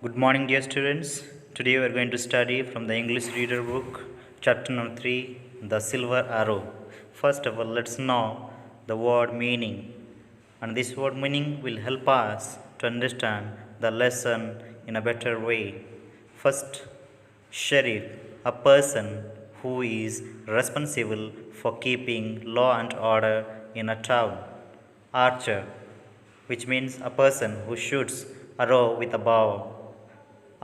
Good morning, dear students. Today we are going to study from the English Reader Book, chapter number 3, The Silver Arrow. First of all, let's know the word meaning. And this word meaning will help us to understand the lesson in a better way. First, sheriff, a person who is responsible for keeping law and order in a town. Archer, which means a person who shoots arrow with a bow.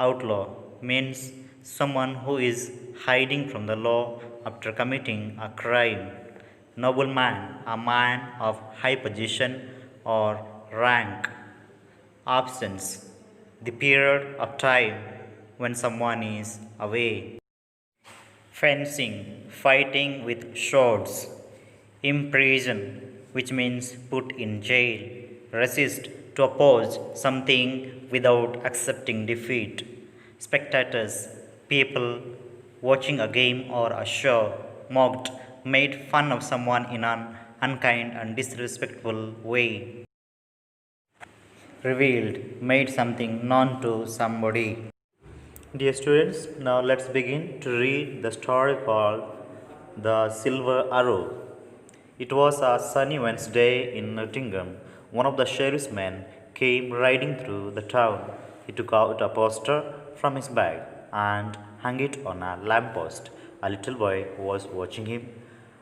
Outlaw means someone who is hiding from the law after committing a crime. Nobleman, a man of high position or rank. Absence, the period of time when someone is away. Fencing, fighting with swords. Imprison, which means put in jail. Resist, to oppose something without accepting defeat. Spectators, people watching a game or a show. Mocked, made fun of someone in an unkind and disrespectful way. Revealed, made something known to somebody. Dear students, now let's begin to read the story called The Silver Arrow. It was a sunny Wednesday in Nottingham. One of the sheriff's men came riding through the town. He took out a poster from his bag and hung it on a lamppost. A little boy was watching him.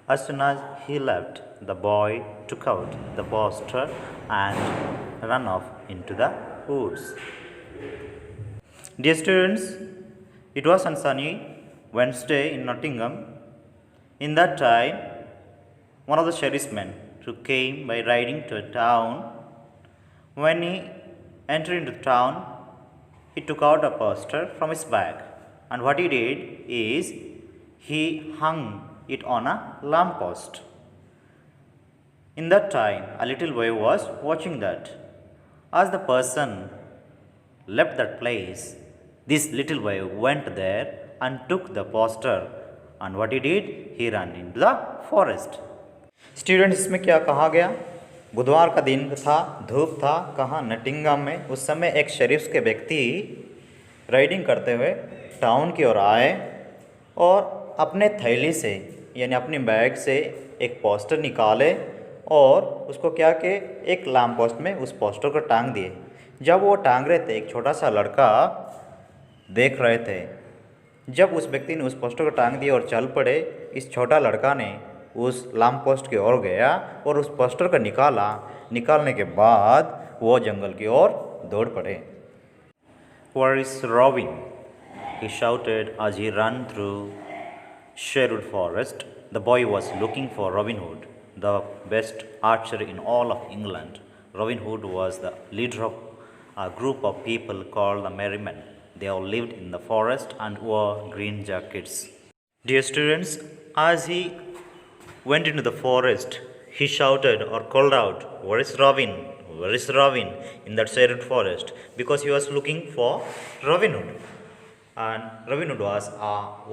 As soon as he left, the boy took out the poster and ran off into the woods. Dear students, it was on sunny Wednesday in Nottingham. In that time, one of the sheriff's men who came by riding to a town, when he entered into town, he took out a poster from his bag, and what he did is he hung it on a lamppost. In that time, a little boy was watching that. As the person left that place, this little boy went there and took the poster, and what he did, he ran into the forest. Students, इसमें क्या कहा गया? बुधवार का दिन था, धूप था, कहाँ? नटिंगम में। उस समय एक शरीफ के व्यक्ति राइडिंग करते हुए टाउन की ओर आए और अपने थैली से यानी अपनी बैग से एक पोस्टर निकाले और उसको क्या कि एक लैम्प पोस्ट में उस पोस्टर को टांग दिए। जब वो टांग रहे थे, एक छोटा सा लड़का देख रहे थे। जब उस व्यक्ति ने उस पोस्टर को टांग दिया और चल पड़े, इस छोटा लड़का ने उस लैम्प पोस्ट की ओर गया और उस पोस्टर को निकाला। निकालने के बाद वो जंगल की ओर दौड़ पड़े। Where is Robin? He shouted as he ran through Sherwood Forest. The boy was looking for Robin Hood, the best archer in all of England. Robin Hood was the leader of a group of people called the Merry Men. They all lived in the forest and wore green jackets. Dear students, as he went into the forest, he shouted or called out, "Where is Robin? Where is Robin?" in that Sherwood Forest, because he was looking for Robin Hood. And Robin Hood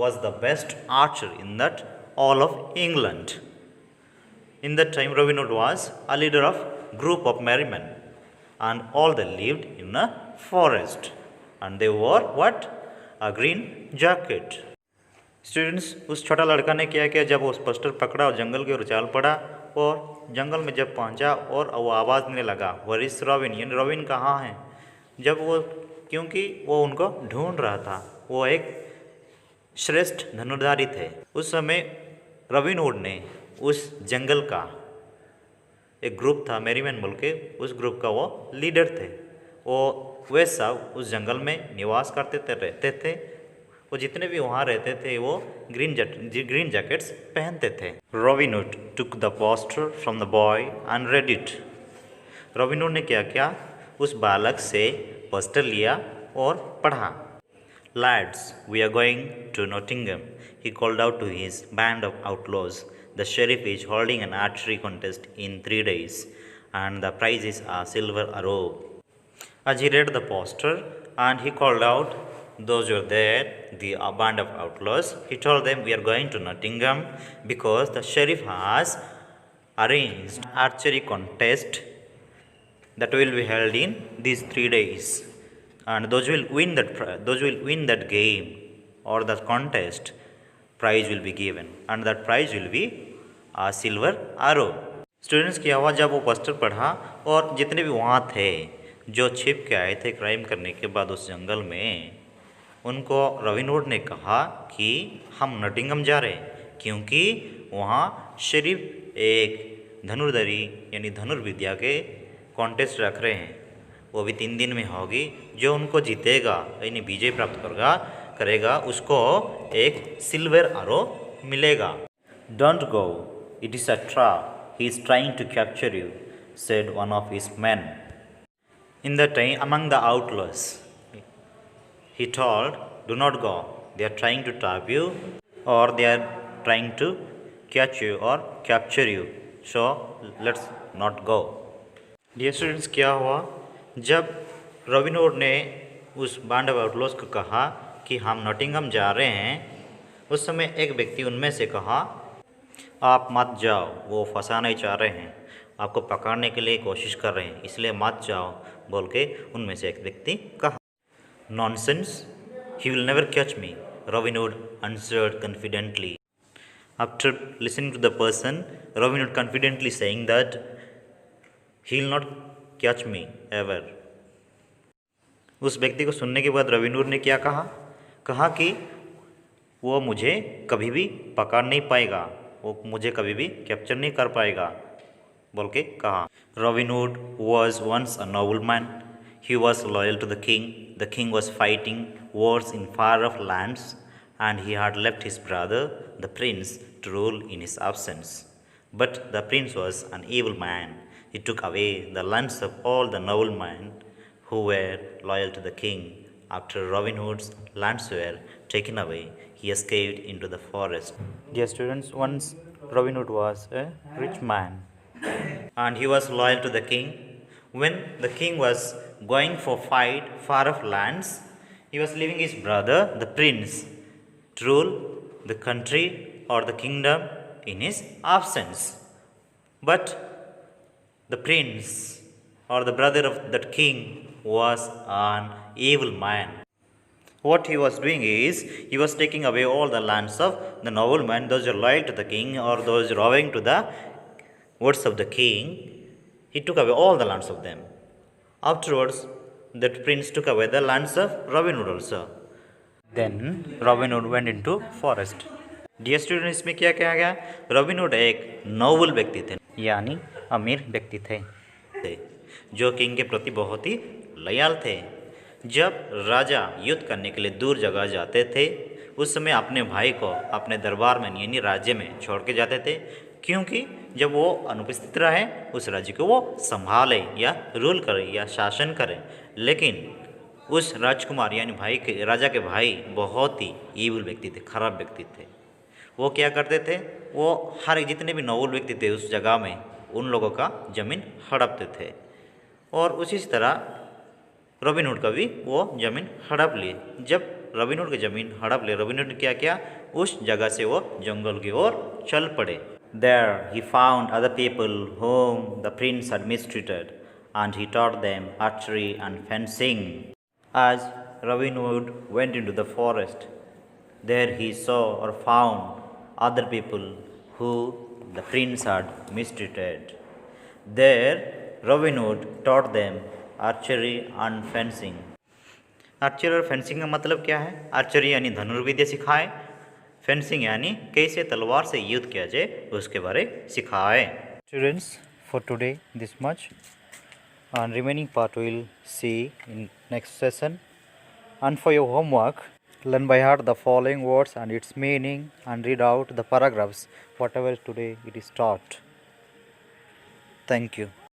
was the best archer in that all of England. In that time, Robin Hood was a leader of group of merry men, and all they lived in a forest, and they wore what? A green jacket. Students, उस छोटा लड़का ने क्या किया? जब वो poster पकड़ा और जंगल की ओर चाल पड़ा और जंगल में जब पहुंचा और वो आवाज़ देने लगा, "वेयर इज रॉबिन?" यानी रॉबिन कहाँ है? जब वो, क्योंकि वो उनको ढूंढ रहा था, वो एक श्रेष्ठ धनुर्धारी थे। उस समय रॉबिन हुड ने उस जंगल का एक ग्रुप था, मेरीमैन बोल के, उस ग्रुप का वो लीडर थे। वे सब उस जंगल में निवास करते थे, रहते थे। वो जितने भी वहाँ रहते थे वो ग्रीन जैकेट्स पहनते थे। Robin hood took the poster from the boy and read it. Robin hood ने क्या किया? उस बालक से पोस्टर लिया और पढ़ा। "Lads, we are going to Nottingham," he called out to his band of outlaws. "The sheriff is holding an archery contest in 3 days, and the prize is a silver arrow." As he read the poster and he called out those who were there, the band of outlaws, he told them, "We are going to Nottingham because the sheriff has arranged archery contest that will be held in these 3 days. and those will win that game or that contest, prize will be given, and that prize will be a silver arrow. Students की आवाज़ जब वो poster पढ़ा और जितने भी वहाँ थे जो छिप के आए थे क्राइम करने के बाद उस जंगल में, उनको रॉबिन हुड ने कहा कि हम नटिंगम जा रहे हैं क्योंकि वहाँ सिर्फ एक धनुर्धरी यानी धनुर्विद्या के कॉन्टेस्ट रख रहे हैं, वो भी 3 दिन में होगी। जो उनको जीतेगा यानी विजय प्राप्त करेगा उसको एक सिल्वर आरो मिलेगा। Don't go, it is a trap, he is trying to capture you, said one of his man. In the time among the outlaws he told, do not go, they are trying to trap you or they are trying to catch you or capture you, so let's not go. Dear students, क्या हुआ जब robin hood ने उस band of outlaws को कहा कि हम Nottingham जा रहे हैं, उस समय एक व्यक्ति उनमें से कहा, आप मत जाओ, वो फंसाना ही चाह रहे हैं, आपको पकड़ने के लिए कोशिश कर रहे हैं, इसलिए मत जाओ, बोल के उनमें से एक व्यक्ति कहा। Nonsense, he will never catch me, Robin Hood answered confidently. After listening to the person, Robin Hood confidently saying that he will not catch me ever. उस व्यक्ति को सुनने के बाद रॉबिन हुड ने क्या कहा कि वो मुझे कभी भी पकड़ नहीं पाएगा, वो मुझे कभी भी कैप्चर नहीं कर पाएगा, बोल के कहा। Robin hood was once a nobleman. He was loyal to the king. The king was fighting wars in far-off lands, and he had left his brother, the prince, to rule in his absence. But the prince was an evil man. He took away the lands of all the noblemen who were loyal to the king. After Robin Hood's lands were taken away, he escaped into the forest. Dear students, once Robin Hood was a rich man, and he was loyal to the king. When the king was going for fight far off lands, he was leaving his brother, the prince, to rule the country or the kingdom in his absence. But the prince or the brother of that king was an evil man. What he was doing is, he was taking away all the lands of the noblemen, those who are loyal to the king or those roving to the words of the king. He took away all the lands of them. Afterwards, that prince took away the lands of Robin Hood also. Then Robin Hood went into forest. Dear students, इसमें क्या कहा गया? Robin hood एक Nobel व्यक्ति थे, यानी अमीर व्यक्ति थे, जो किंग के प्रति बहुत ही लयाल थे। जब राजा युद्ध करने के लिए दूर जगह जाते थे, उस समय अपने भाई को अपने दरबार में यानी राज्य में छोड़ के जाते थे, क्योंकि जब वो अनुपस्थित रहे उस राज्य को वो संभाले या रूल करे या शासन करे। लेकिन उस राजकुमार यानी राजा के भाई बहुत ही ईविल व्यक्ति थे, खराब व्यक्ति थे। वो क्या करते थे, वो हर एक जितने भी नोबल व्यक्ति थे उस जगह में उन लोगों का ज़मीन हड़पते थे, और उसी तरह रॉबिन हुड का भी वो ज़मीन हड़प लिए। जब रॉबिन हुड की ज़मीन हड़प लिए, रॉबिन हुड ने क्या किया, उस जगह से वो जंगल की ओर चल पड़े। There he found other people whom the prince had mistreated, and he taught them archery and fencing. As Robin Hood went into the forest, there he saw or found other people who the prince had mistreated. There Robin Hood taught them archery and fencing. Archery और fencing का मतलब क्या है? Archery यानी धनुर्विद्या सिखाए, fencing यानी कैसे तलवार से युद्ध किया जाए उसके बारे सिखाए। Students, for today this much, and remaining part we will see in next session. And for your homework, learn by heart the following words and its meaning, and read out the paragraphs whatever today it is taught. Thank you.